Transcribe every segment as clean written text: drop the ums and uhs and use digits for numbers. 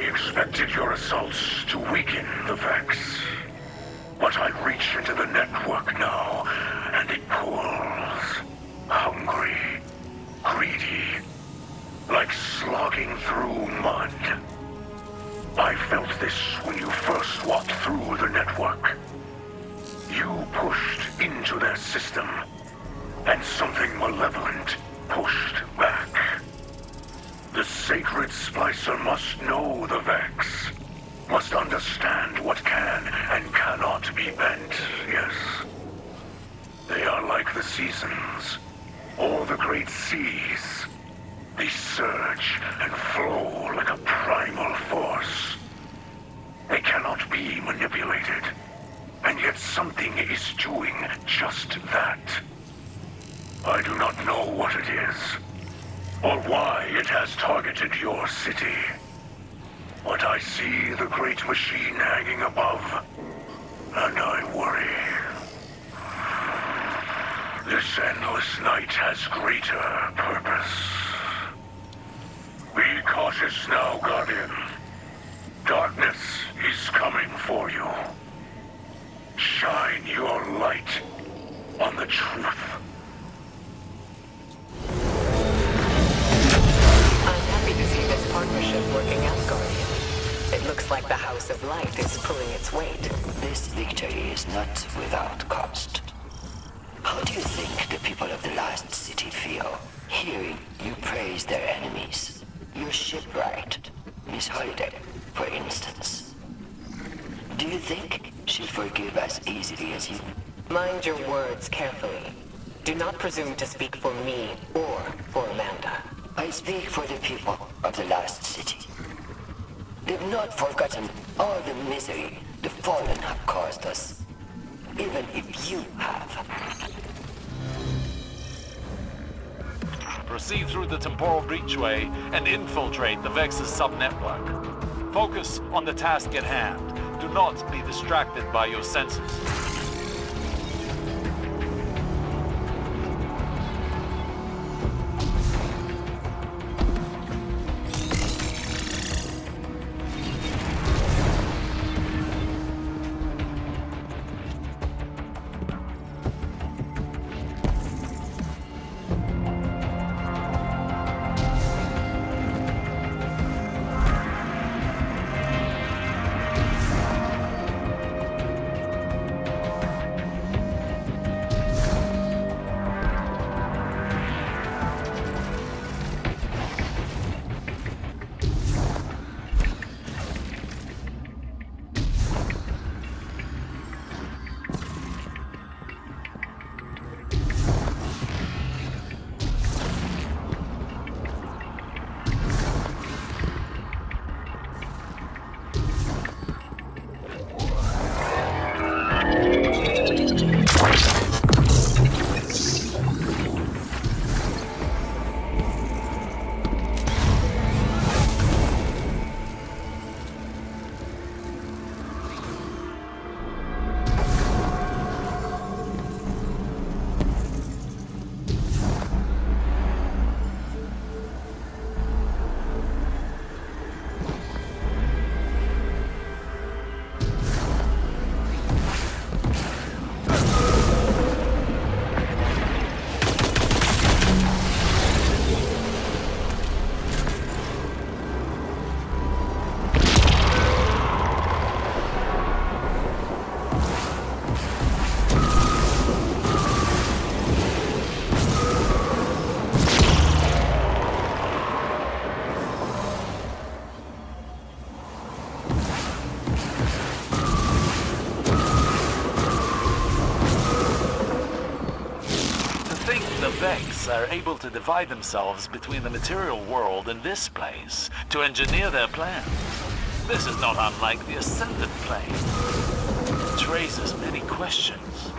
expected your assaults to weaken the Vex. But I reach into the network now, and it pulls. Hungry, greedy, like slogging through mud. I felt this when you first walked through the network. You pushed into their system, and something malevolent pushed back. The sacred splicer must know the Vex, must understand what can and cannot be bent, yes. They are like the seasons, or the great seas. They surge and flow like a primal force. They cannot be manipulated, and yet something is doing just that. I do not know what it is, or why it has targeted your city. But I see the great machine hanging above, and I worry. This endless night has greater purpose. Be cautious now, Guardian. Darkness is coming for you. Shine your light on the truth. I'm happy to see this partnership working out, Guardian. It looks like the House of Light is pulling its weight. This victory is not without cost. How do you think the people of the Lost City feel, hearing you praise their enemies? Your shipwright, Miss Holiday, for instance. Do you think she'll forgive as easily as you? Mind your words carefully. Do not presume to speak for me or for Amanda. I speak for the people of the Lost City. They've not forgotten all the misery the Fallen have caused us, even if you have. Proceed through the temporal breachway and infiltrate the Vex's subnetwork. Focus on the task at hand. Do not be distracted by your senses. Are able to divide themselves between the material world and this place to engineer their plans. This is not unlike the Ascendant Plane. It raises many questions.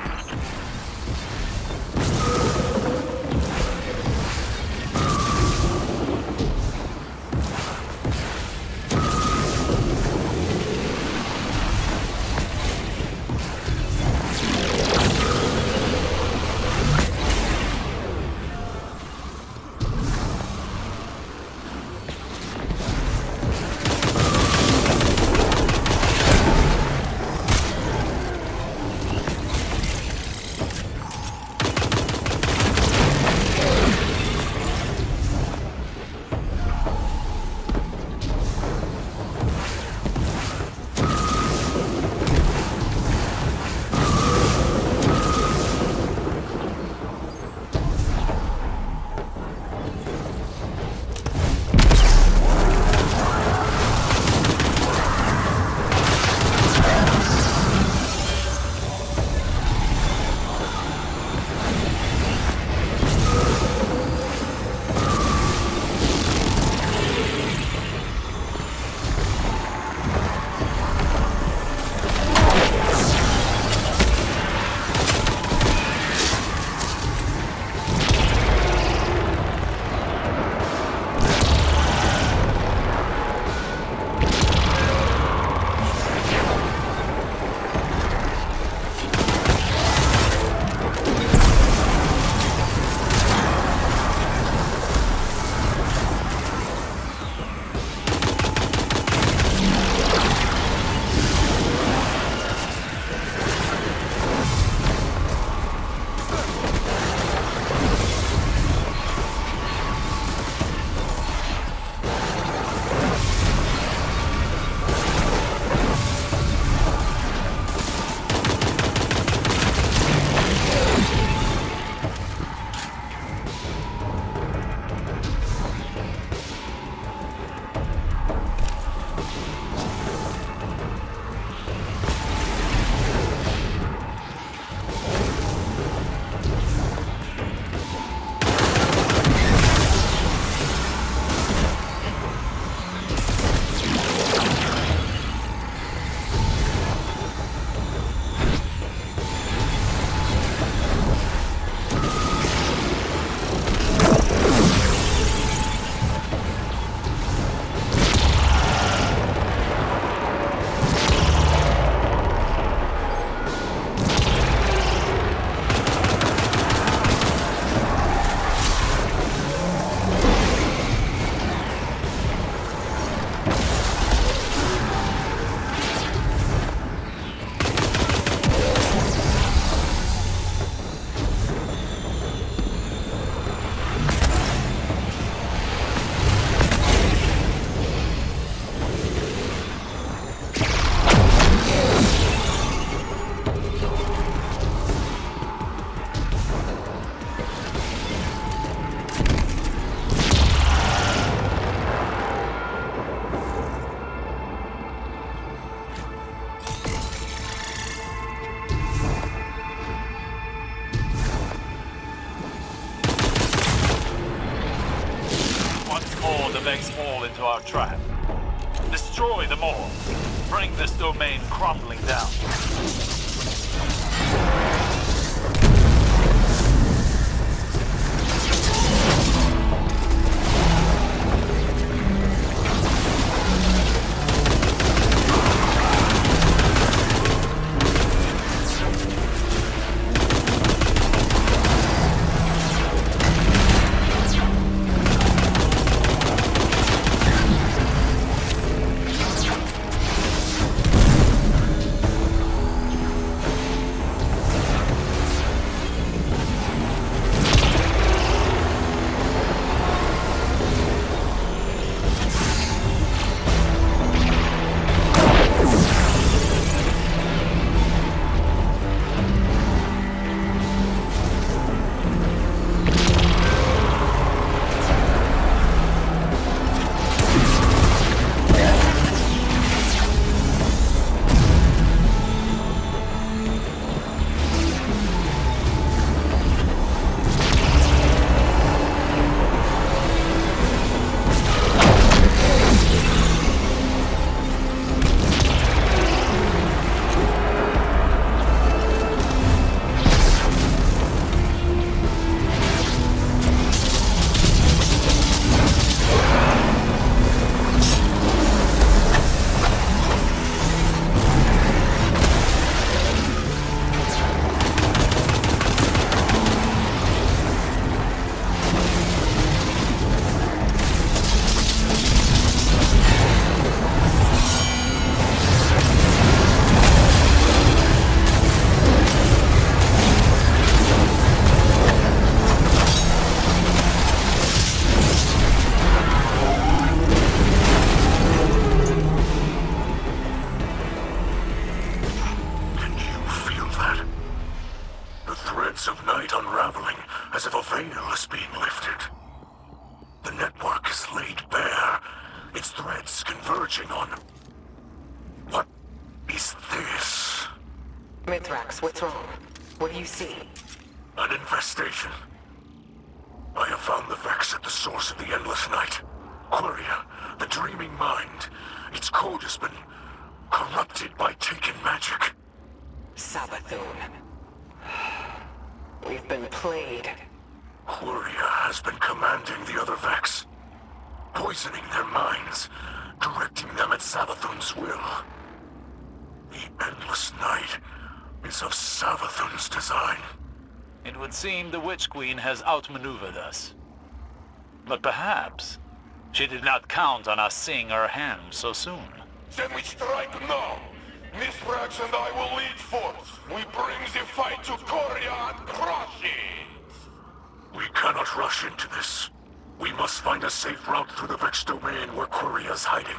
trap. Destroy them all. Bring this domain crumbling down. Mithrax, what's wrong? What do you see? An infestation. I have found the Vex at the source of the endless night. Queria, the dreaming mind. Its code has been corrupted by taken magic. Sabathun. We've been played. Queria has been commanding the other Vex, poisoning their minds, directing them at Sabathun's will. The endless night is of Sabathun's design. It would seem the Witch Queen has outmaneuvered us. But perhaps she did not count on us seeing her hand so soon. Then we strike now! Mithrax and I will lead forth. We bring the fight to Queria and crush it! We cannot rush into this. We must find a safe route through the Vex domain where Queria's hiding.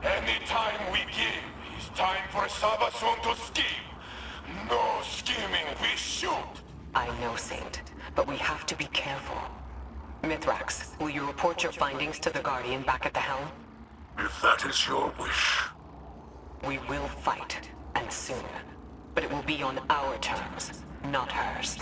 Any time we give is time for Sabathun to scheme. No scheming, we shoot! I know, Saint, but we have to be careful. Mithrax, will you report your findings to the Guardian back at the helm? If that is your wish. We will fight, and soon. But it will be on our terms, not hers.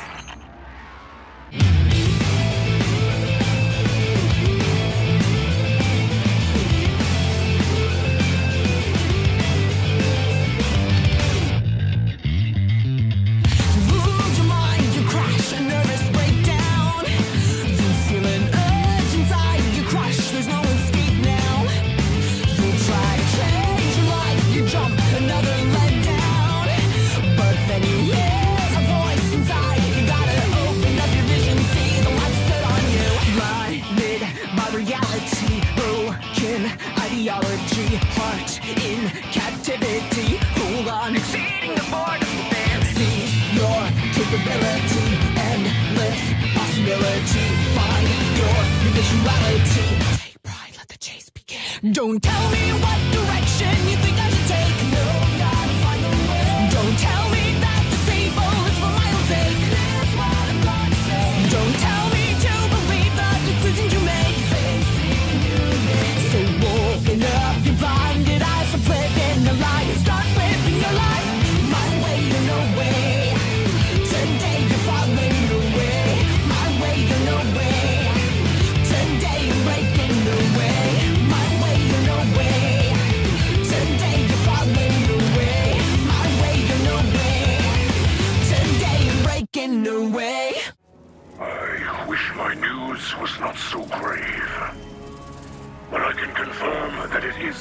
Heart in captivity. Hold on, exceeding the borders within. Seize your capability, endless possibility. Find your visuality. Take pride, let the chase begin. Don't tell me what direction you think I should take. No, gotta find a way. Don't tell me that the SABLE is for my own sake. That's what I'm gonna say. Don't tell me to believe the decisions you make. Facing you next. So open up your blinded eyes for flipping the line and start flipping your life. My way or no way. Today you're falling away. My way or no way. Today you're breaking away. My way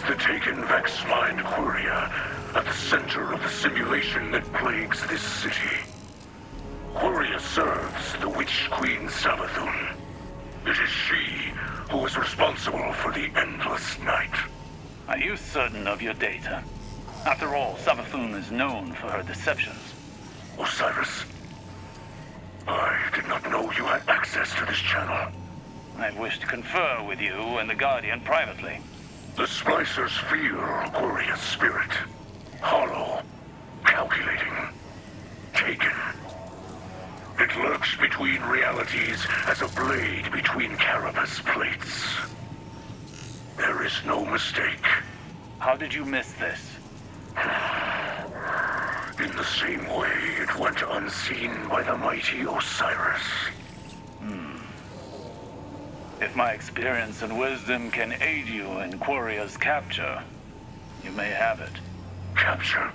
the taken Vex mind Quria at the center of the simulation that plagues this city. Quria serves the Witch Queen Savathun. It is she who is responsible for the endless night. Are you certain of your data? After all, Savathun is known for her deceptions. Osiris, I did not know you had access to this channel. I wish to confer with you and the Guardian privately. The Splicers feel Quiria's spirit. Hollow, calculating, taken. It lurks between realities as a blade between carapace plates. There is no mistake. How did you miss this? In the same way it went unseen by the mighty Osiris. If my experience and wisdom can aid you in Quiria's capture, you may have it. Capture?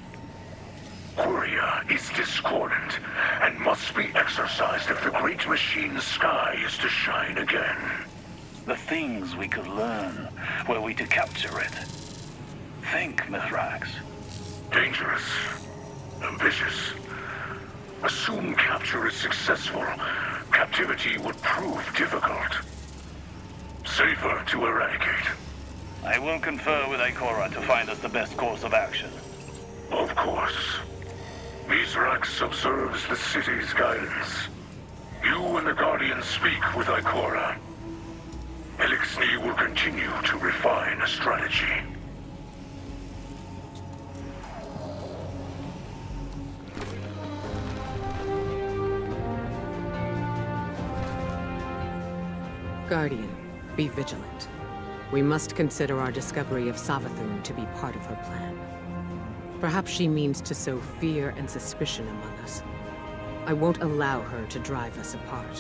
Quiria is discordant and must be exorcised if the great machine's sky is to shine again. The things we could learn were we to capture it. Think, Mithrax. Dangerous. Ambitious. Assume capture is successful. Captivity would prove difficult. Safer to eradicate. I will confer with Ikora to find us the best course of action. Of course. Mithrax observes the city's guidance. You and the Guardian speak with Ikora. Elixni will continue to refine a strategy. Guardian, be vigilant. We must consider our discovery of Savathun to be part of her plan. Perhaps she means to sow fear and suspicion among us. I won't allow her to drive us apart.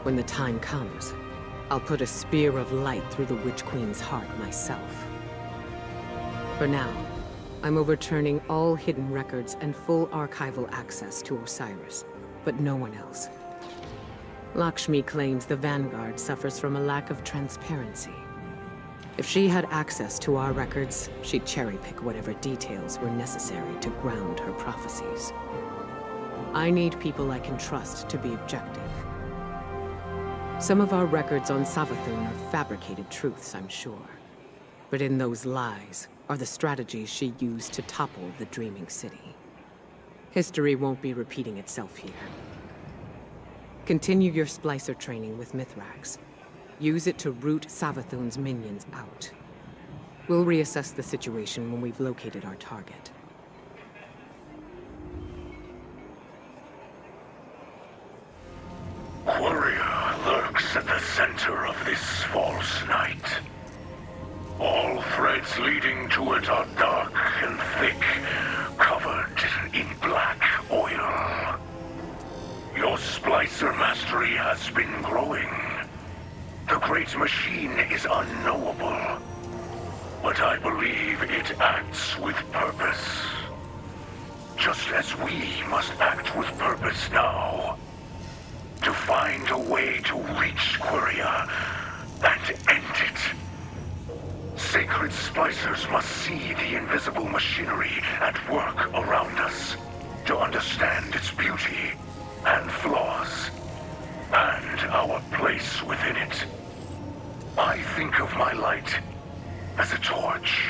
When the time comes, I'll put a spear of light through the Witch Queen's heart myself. For now, I'm overturning all hidden records and full archival access to Osiris, but no one else. Lakshmi claims the Vanguard suffers from a lack of transparency. If she had access to our records, she'd cherry-pick whatever details were necessary to ground her prophecies. I need people I can trust to be objective. Some of our records on Savathun are fabricated truths, I'm sure. But in those lies are the strategies she used to topple the Dreaming City. History won't be repeating itself here. Continue your splicer training with Mithrax. Use it to root Savathun's minions out. We'll reassess the situation when we've located our target. Quiria lurks at the center of this false night. All threads leading to it are dark and thick, covered in black oil. Your splicer mastery has been growing. The great machine is unknowable, but I believe it acts with purpose. Just as we must act with purpose now. To find a way to reach Quiria and end it. Sacred splicers must see the invisible machinery at work around us to understand its beauty and flaws, and our place within it. I think of my light as a torch,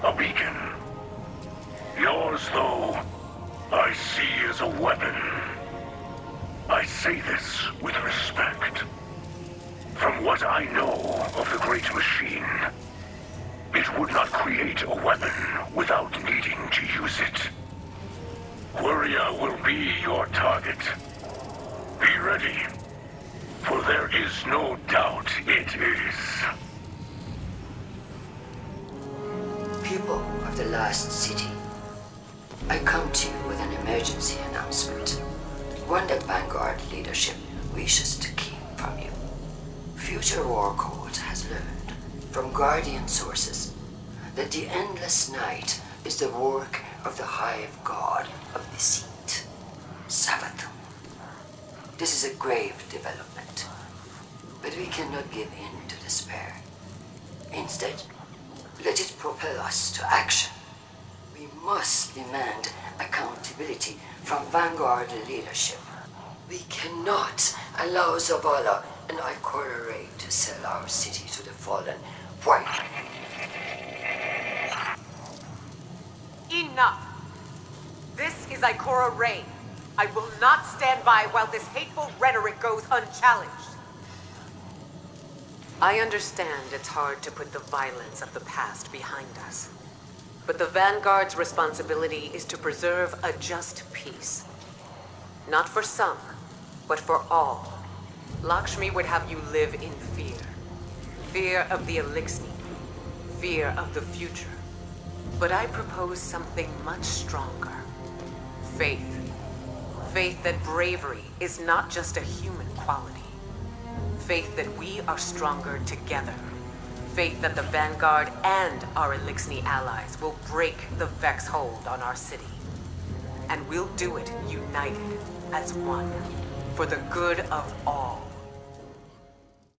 a beacon. Yours, though, I see as a weapon. I say this with respect. From what I know of the Great Machine, it would not create a weapon without needing to use it. Quiria will be your target. Be ready, for there is no doubt it is. People of the Lost City, I come to you with an emergency announcement. One that Vanguard leadership wishes to keep from you. Future War Code has learned from Guardian sources that the endless night is the work of the hive god of deceit, Savathun. This is a grave development, but we cannot give in to despair. Instead, let it propel us to action. We must demand accountability from Vanguard leadership. We cannot allow SABLE and Ikora Ray to sell our city to the fallen. Why? Enough! This is Ikora Ray. I will not stand by while this hateful rhetoric goes unchallenged. I understand it's hard to put the violence of the past behind us. But the Vanguard's responsibility is to preserve a just peace. Not for some, but for all. Lakshmi would have you live in fear. Fear of the Elixni. Fear of the future. But I propose something much stronger. Faith. Faith that bravery is not just a human quality. Faith that we are stronger together. Faith that the Vanguard and our Elixni allies will break the Vex hold on our city. And we'll do it united as one, for the good of all.